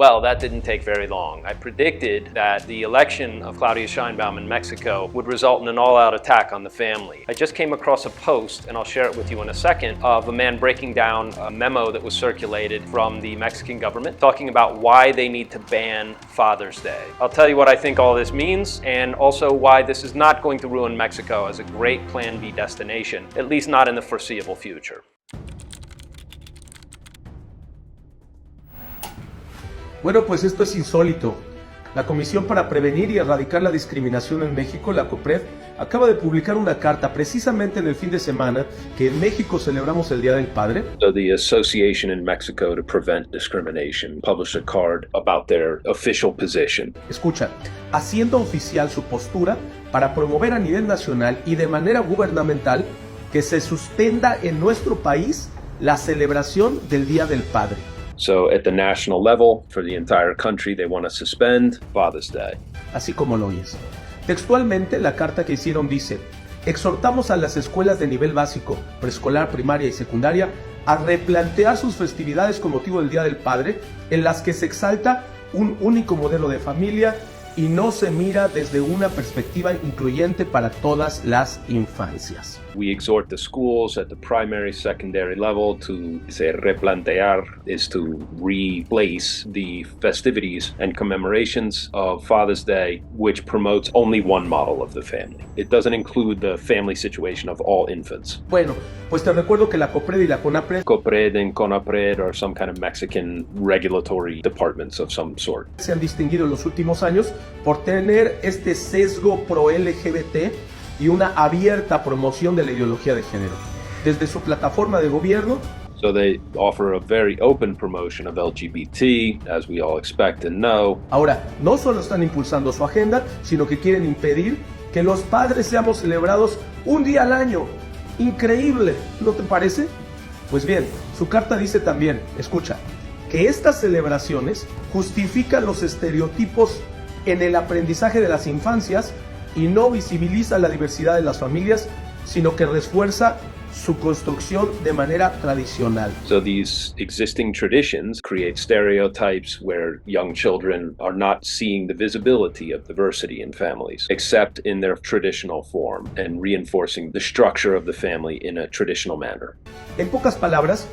Well, that didn't take very long. I predicted that the election of Claudia Sheinbaum in Mexico would result in an all-out attack on the family. I just came across a post, and I'll share it with you in a second, of a man breaking down a memo that was circulated from the Mexican government talking about why they need to ban Father's Day. I'll tell you what I think all this means, and also why this is not going to ruin Mexico as a great Plan B destination, at least not in the foreseeable future. Bueno, pues esto es insólito. La Comisión para Prevenir y Erradicar la Discriminación en México, la COPRED, acaba de publicar una carta precisamente en el fin de semana que en México celebramos el Día del Padre. So the Association in Mexico to Prevent Discrimination published a card about their official position. Escucha, haciendo oficial su postura para promover a nivel nacional y de manera gubernamental que se suspenda en nuestro país la celebración del Día del Padre. So at the national level, for the entire country, they want to suspend Father's Day. Así como lo oyes. Textualmente, la carta que hicieron dice: exhortamos a las escuelas de nivel básico, preescolar, primaria y secundaria a replantear sus festividades con motivo del Día del Padre, en las que se exalta un único modelo de familia y no se mira desde una perspectiva incluyente para todas las infancias. We exhort the schools at the primary, secondary level to say replantear is to replace the festivities and commemorations of Father's Day, which promotes only one model of the family. It doesn't include the family situation of all infants. Bueno, pues te recuerdo que la COPRED y la CONAPRED and CONAPRED are some kind of Mexican regulatory departments of some sort. Se han distinguido en los últimos años por tener este sesgo pro-LGBT y una abierta promoción de la ideología de género. Desde su plataforma de gobierno, so they offer a very open promotion of LGBT, as we all expect and know. Ahora, no solo están impulsando su agenda, sino que quieren impedir que los padres seamos celebrados un día al año. Increíble, ¿no te parece? Pues bien, su carta dice también, escucha, que estas celebraciones justifican los estereotipos en el aprendizaje de las infancias y no visibiliza la diversidad de las familias, sino que refuerza su construcción de manera tradicional. So these existing traditions create stereotypes where young children are not seeing the visibility of diversity in families, except in their traditional form, and reinforcing the structure of the family in a traditional manner. En pocas palabras,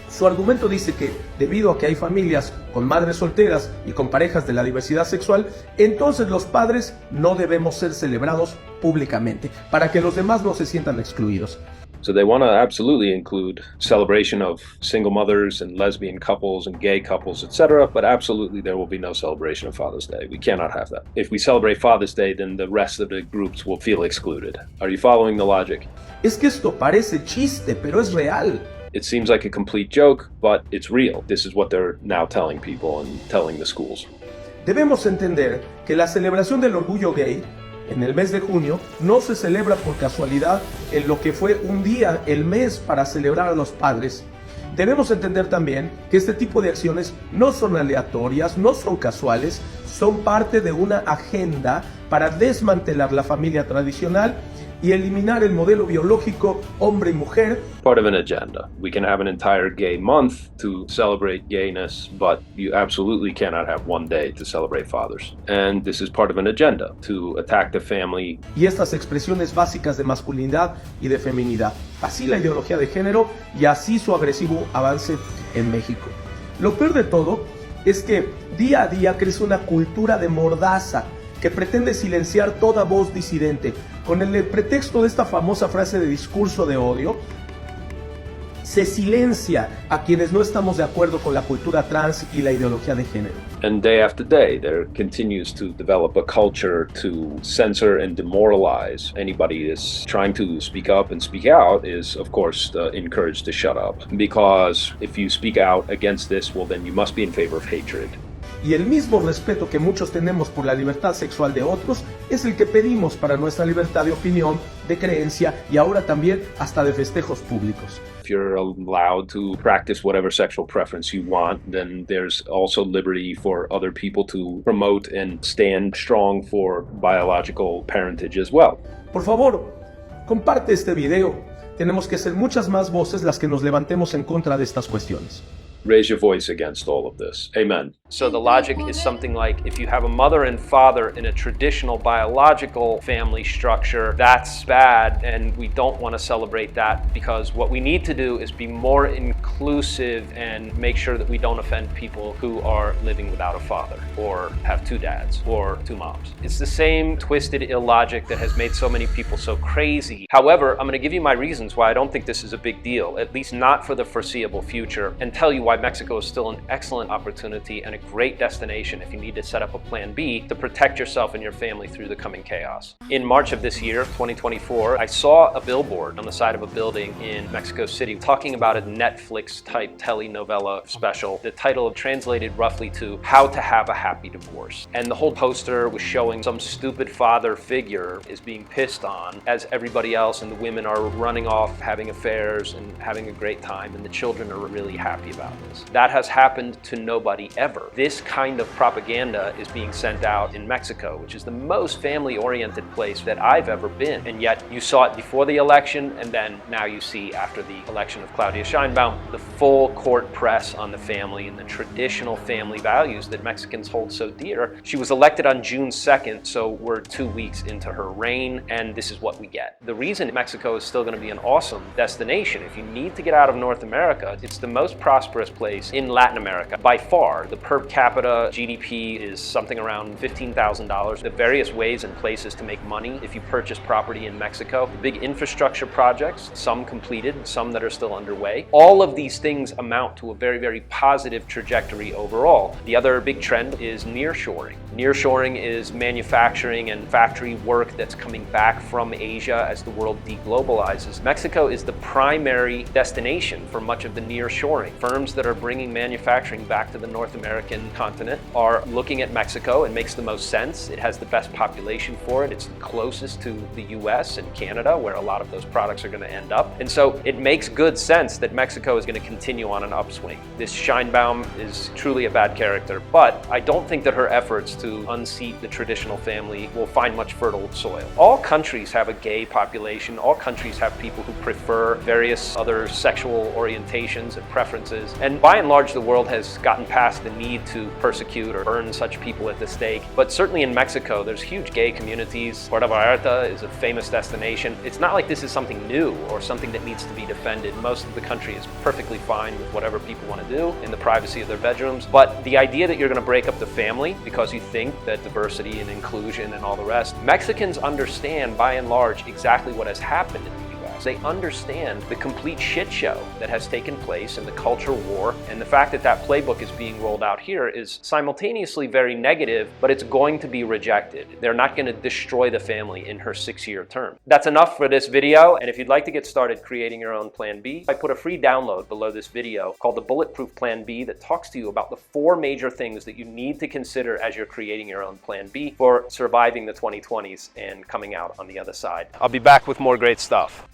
su argumento dice que, debido a que hay familias con madres solteras y con parejas de la diversidad sexual, entonces los padres no debemos ser celebrados públicamente, para que los demás no se sientan excluidos. So they want to absolutely include celebration of single mothers and lesbian couples and gay couples, etc., but absolutely there will be no celebration of Father's Day. We cannot have that. If we celebrate Father's Day, then the rest of the groups will feel excluded. Are you following the logic? Es que esto parece chiste, pero es real. It seems like a complete joke, but it's real. This is what they're now telling people and telling the schools. Debemos entender que la celebración del orgullo gay en el mes de junio no se celebra por casualidad en lo que fue un día, el mes para celebrar a los padres. Debemos entender también que este tipo de acciones no son aleatorias, no son casuales, son parte de una agenda para desmantelar la familia tradicional y eliminar el modelo biológico hombre y mujer. Part of an agenda. We can have an entire gay month to celebrate gayness, but you absolutely cannot have one day to celebrate fathers. And this is part of an agenda to attack the family. Y estas expresiones básicas de masculinidad y de feminidad. Así la ideología de género y así su agresivo avance en México. Lo peor de todo es que día a día crece una cultura de mordaza que pretende silenciar toda voz disidente. Con el pretexto de esta famosa frase de discurso de odio, se silencia a quienes no estamos de acuerdo con la cultura trans y la ideología de género. And day after day, there continues to develop a culture to censor and demoralize anybody that's trying to speak up and speak out is, of course, encouraged to shut up. Because if you speak out against this, well, then you must be in favor of hatred. Y el mismo respeto que muchos tenemos por la libertad sexual de otros es el que pedimos para nuestra libertad de opinión, de creencia y ahora también hasta de festejos públicos. If you're allowed to practice whatever sexual preference you want, then there's also liberty for other people to promote and stand strong for biological parentage as well. Por favor, comparte este video. Tenemos que ser muchas más voces las que nos levantemos en contra de estas cuestiones. raise your voice against all of this. Amen. So the logic is something like, if you have a mother and father in a traditional biological family structure, that's bad, and we don't want to celebrate that, because what we need to do is be more inclusive and make sure that we don't offend people who are living without a father, or have two dads, or two moms. It's the same twisted illogic that has made so many people so crazy. However, I'm going to give you my reasons why I don't think this is a big deal, at least not for the foreseeable future, and tell you why Mexico is still an excellent opportunity and a great destination if you need to set up a plan B to protect yourself and your family through the coming chaos. In March of this year, 2024, I saw a billboard on the side of a building in Mexico City talking about a Netflix-type telenovela special. The title translated roughly to How to Have a Happy Divorce. And the whole poster was showing some stupid father figure is being pissed on as everybody else, and the women are running off having affairs and having a great time, and the children are really happy about this. That has happened to nobody ever. This kind of propaganda is being sent out in Mexico, which is the most family-oriented place that I've ever been. And yet you saw it before the election, and then now you see after the election of Claudia Sheinbaum, the full court press on the family and the traditional family values that Mexicans hold so dear. She was elected on June 2nd, so we're 2 weeks into her reign, and this is what we get. The reason Mexico is still going to be an awesome destination, if you need to get out of North America, it's the most prosperous place in Latin America by far. The per capita GDP is something around $15,000. The various ways and places to make money if you purchase property in Mexico, the big infrastructure projects, some completed, some that are still underway. All of these things amount to a very, very positive trajectory overall. The other big trend is nearshoring. Nearshoring is manufacturing and factory work that's coming back from Asia as the world deglobalizes. Mexico is the primary destination for much of the nearshoring. Firms that are bringing manufacturing back to the North American continent are looking at Mexico. It makes the most sense. It has the best population for it. It's the closest to the US and Canada, where a lot of those products are going to end up. And so it makes good sense that Mexico is going to continue on an upswing. This Sheinbaum is truly a bad character, but I don't think that her efforts to unseat the traditional family will find much fertile soil. All countries have a gay population. All countries have people who prefer various other sexual orientations and preferences. And by and large, the world has gotten past the need to persecute or burn such people at the stake. But certainly in Mexico, there's huge gay communities. Puerto Vallarta is a famous destination. It's not like this is something new or something that needs to be defended. Most of the country is perfectly fine with whatever people want to do in the privacy of their bedrooms. But the idea that you're going to break up the family because you think that diversity and inclusion and all the rest, Mexicans understand by and large exactly what has happened in the US. They understand the complete shit show that has taken place in the culture war, and the fact that that playbook is being rolled out here is simultaneously very negative, but it's going to be rejected. They're not going to destroy the family in her 6-year term. That's enough for this video, and if you'd like to get started creating your own Plan B, I put a free download below this video called the Bulletproof Plan B that talks to you about the 4 major things that you need to consider as you're creating your own Plan B for surviving the 2020s and coming out on the other side. I'll be back with more great stuff.